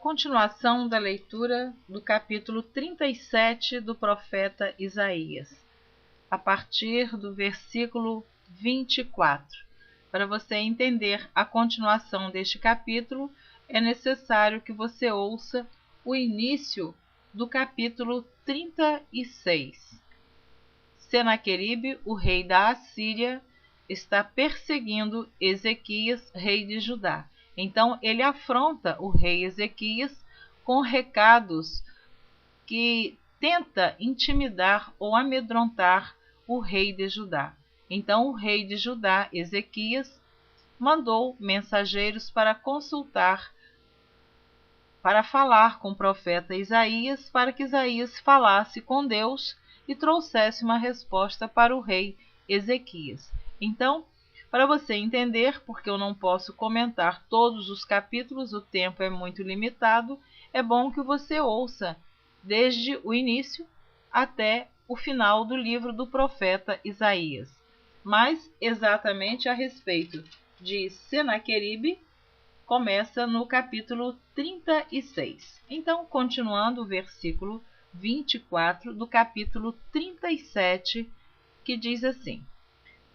Continuação da leitura do capítulo 37 do profeta Isaías, a partir do versículo 24. Para você entender a continuação deste capítulo, é necessário que você ouça o início do capítulo 36. Senaqueribe, o rei da Assíria, está perseguindo Ezequias, rei de Judá. Então ele afronta o rei Ezequias com recados que tenta intimidar ou amedrontar o rei de Judá. Então o rei de Judá, Ezequias, mandou mensageiros para consultar, para falar com o profeta Isaías, para que Isaías falasse com Deus e trouxesse uma resposta para o rei Ezequias. Então, para você entender, porque eu não posso comentar todos os capítulos, o tempo é muito limitado, é bom que você ouça desde o início até o final do livro do profeta Isaías. Mas, exatamente a respeito de Senaqueribe, começa no capítulo 36. Então, continuando o versículo 24 do capítulo 37, que diz assim: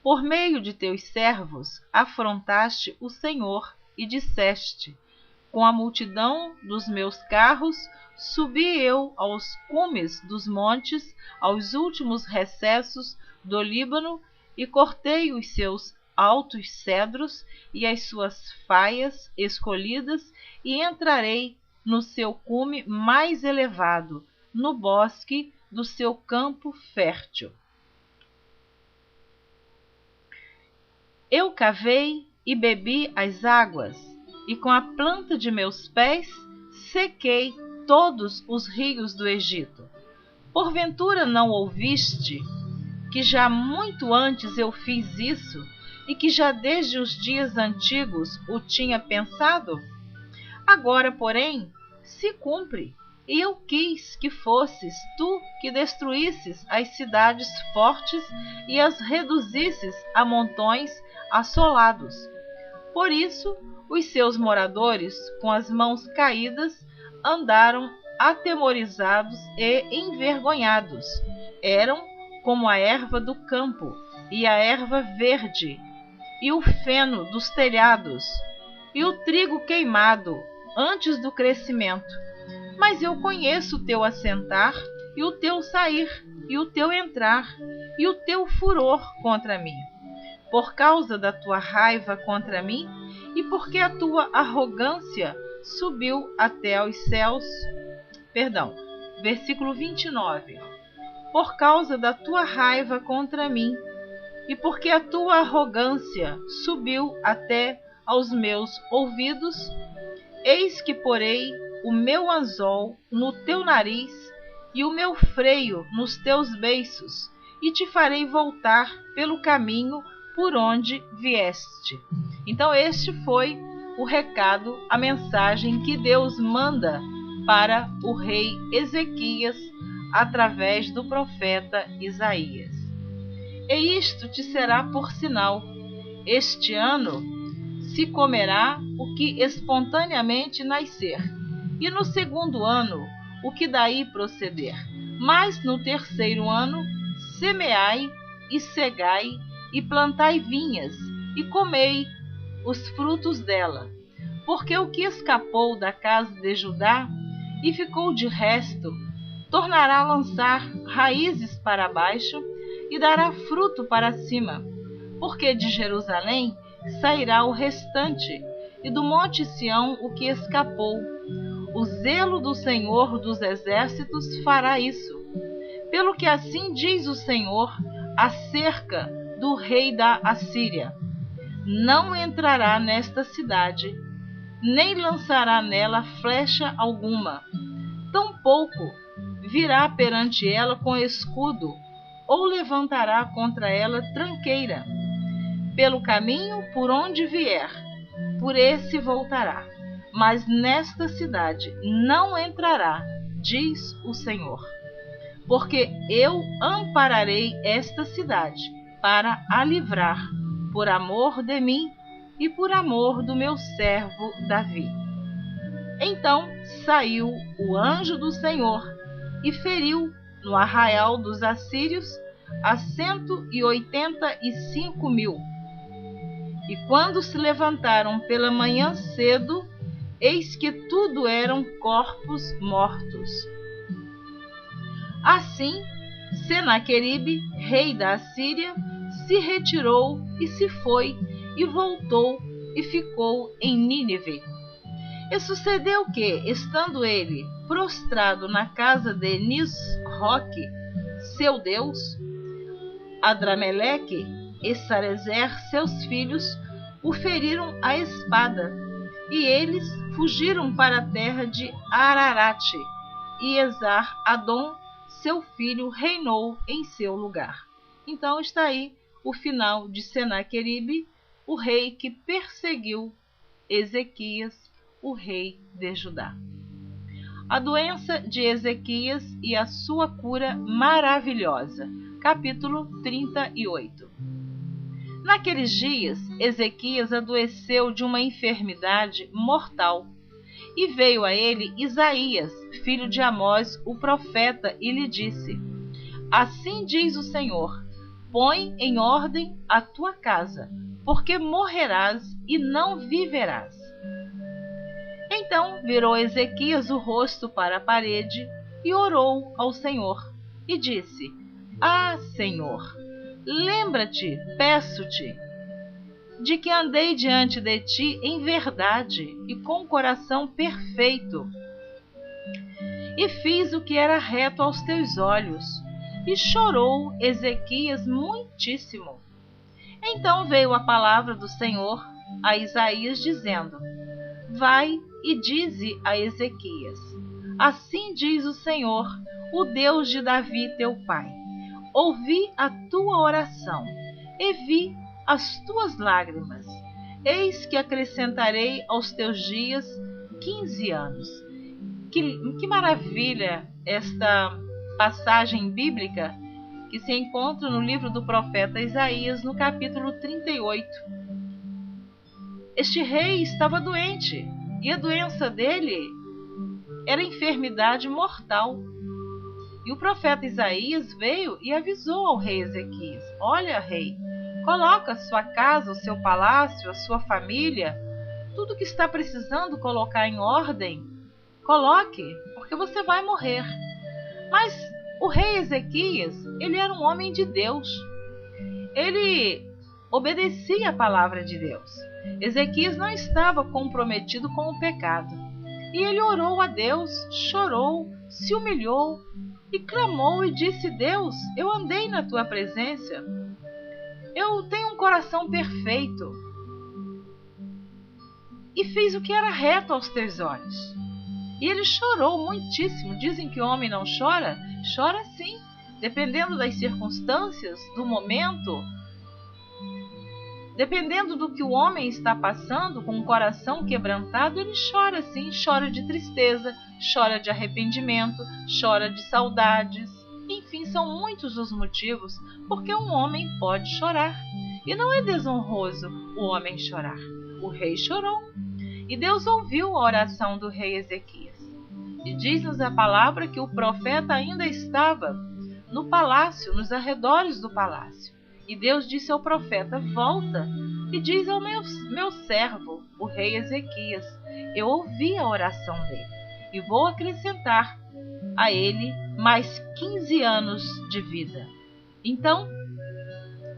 Por meio de teus servos afrontaste o Senhor e disseste: Com a multidão dos meus carros subi eu aos cumes dos montes, aos últimos recessos do Líbano, e cortei os seus altos cedros e as suas faias escolhidas, e entrarei no seu cume mais elevado, no bosque do seu campo fértil. Eu cavei e bebi as águas, e com a planta de meus pés sequei todos os rios do Egito. Porventura não ouviste que já muito antes eu fiz isso, e que já desde os dias antigos o tinha pensado? Agora, porém, se cumpre, e eu quis que fosses tu que destruísses as cidades fortes e as reduzisses a montões assolados. Por isso, os seus moradores, com as mãos caídas, andaram atemorizados e envergonhados. Eram como a erva do campo e a erva verde, e o feno dos telhados, e o trigo queimado antes do crescimento. Mas eu conheço o teu assentar, e o teu sair, e o teu entrar, e o teu furor contra mim. Por causa da tua raiva contra mim, e porque a tua arrogância subiu até aos céus. Versículo 29. Por causa da tua raiva contra mim, e porque a tua arrogância subiu até aos meus ouvidos, eis que porei o meu anzol no teu nariz e o meu freio nos teus beiços, e te farei voltar pelo caminho por onde vieste. Então este foi o recado, a mensagem que Deus manda para o rei Ezequias através do profeta Isaías. E isto te será por sinal: este ano se comerá o que espontaneamente nascer, e no segundo ano o que daí proceder. Mas no terceiro ano semeai e cegai e plantai vinhas, e comei os frutos dela. Porque o que escapou da casa de Judá e ficou de resto, tornará a lançar raízes para baixo e dará fruto para cima. Porque de Jerusalém sairá o restante, e do monte Sião o que escapou. O zelo do Senhor dos exércitos fará isso. Pelo que assim diz o Senhor acerca do rei da Assíria: não entrará nesta cidade, nem lançará nela flecha alguma, tampouco virá perante ela com escudo, ou levantará contra ela tranqueira. Pelo caminho por onde vier, por esse voltará, mas nesta cidade não entrará, diz o Senhor. Porque eu ampararei esta cidade para a livrar, por amor de mim e por amor do meu servo Davi. Então saiu o anjo do Senhor e feriu no arraial dos assírios a 185.000. E quando se levantaram pela manhã cedo, eis que tudo eram corpos mortos. Assim, Senaqueribe, rei da Assíria, se retirou e se foi, e voltou e ficou em Nínive. E sucedeu que, estando ele prostrado na casa de Nisroque, seu deus, Adrameleque e Sarezer, seus filhos, o feriram à espada, e eles fugiram para a terra de Ararate, e Esar-Adom, seu filho, reinou em seu lugar. Então está aí o final de Senaqueribe, o rei que perseguiu Ezequias, o rei de Judá. A doença de Ezequias e a sua cura maravilhosa. Capítulo 38. Naqueles dias, Ezequias adoeceu de uma enfermidade mortal. E veio a ele Isaías, filho de Amós, o profeta, e lhe disse: Assim diz o Senhor: põe em ordem a tua casa, porque morrerás e não viverás. Então virou Ezequias o rosto para a parede e orou ao Senhor, e disse: Ah, Senhor, lembra-te, peço-te, de que andei diante de ti em verdade e com coração perfeito, e fiz o que era reto aos teus olhos. E chorou Ezequias muitíssimo. Então veio a palavra do Senhor a Isaías, dizendo: Vai e dize a Ezequias: Assim diz o Senhor, o Deus de Davi teu pai: Ouvi a tua oração e vi as tuas lágrimas. Eis que acrescentarei aos teus dias 15 anos. Que maravilha esta passagem bíblica que se encontra no livro do profeta Isaías, no capítulo 38. Este rei estava doente, e a doença dele era enfermidade mortal. E o profeta Isaías veio e avisou ao rei Ezequias: Olha, rei, coloca a sua casa, o seu palácio, a sua família, tudo que está precisando colocar em ordem, coloque, porque você vai morrer. Mas o rei Ezequias, ele era um homem de Deus. Ele obedecia a palavra de Deus. Ezequias não estava comprometido com o pecado. E ele orou a Deus, chorou, se humilhou e clamou e disse: Deus, eu andei na tua presença. Eu tenho um coração perfeito e fiz o que era reto aos teus olhos. E ele chorou muitíssimo. Dizem que o homem não chora? Chora sim, dependendo das circunstâncias, do momento, dependendo do que o homem está passando, com o coração quebrantado, ele chora sim, chora de tristeza, chora de arrependimento, chora de saudades. Enfim, são muitos os motivos porque um homem pode chorar. E não é desonroso o homem chorar. O rei chorou. E Deus ouviu a oração do rei Ezequias. E diz-nos a palavra que o profeta ainda estava no palácio, nos arredores do palácio. E Deus disse ao profeta: volta e diz ao meu servo, o rei Ezequias: eu ouvi a oração dele e vou acrescentar a ele mais 15 anos de vida. Então,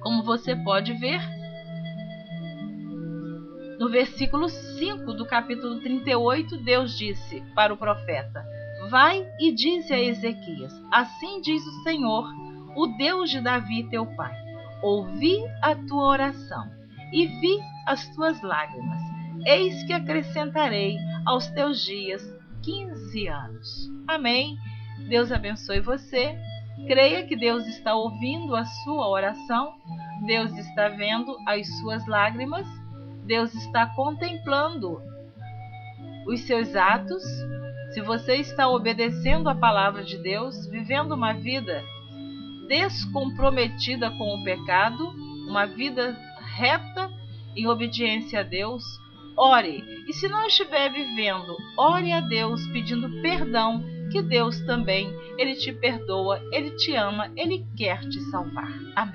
como você pode ver, no versículo 5 do capítulo 38, Deus disse para o profeta: vai e dize a Ezequias: assim diz o Senhor, o Deus de Davi teu pai: ouvi a tua oração e vi as tuas lágrimas. Eis que acrescentarei aos teus dias 15 anos. Amém? Deus abençoe você. Creia que Deus está ouvindo a sua oração. Deus está vendo as suas lágrimas. Deus está contemplando os seus atos. Se você está obedecendo a palavra de Deus, vivendo uma vida descomprometida com o pecado, uma vida reta em obediência a Deus, ore E se não estiver vivendo, ore a Deus pedindo perdão, que Deus também, Ele te perdoa, Ele te ama, Ele quer te salvar. Amém.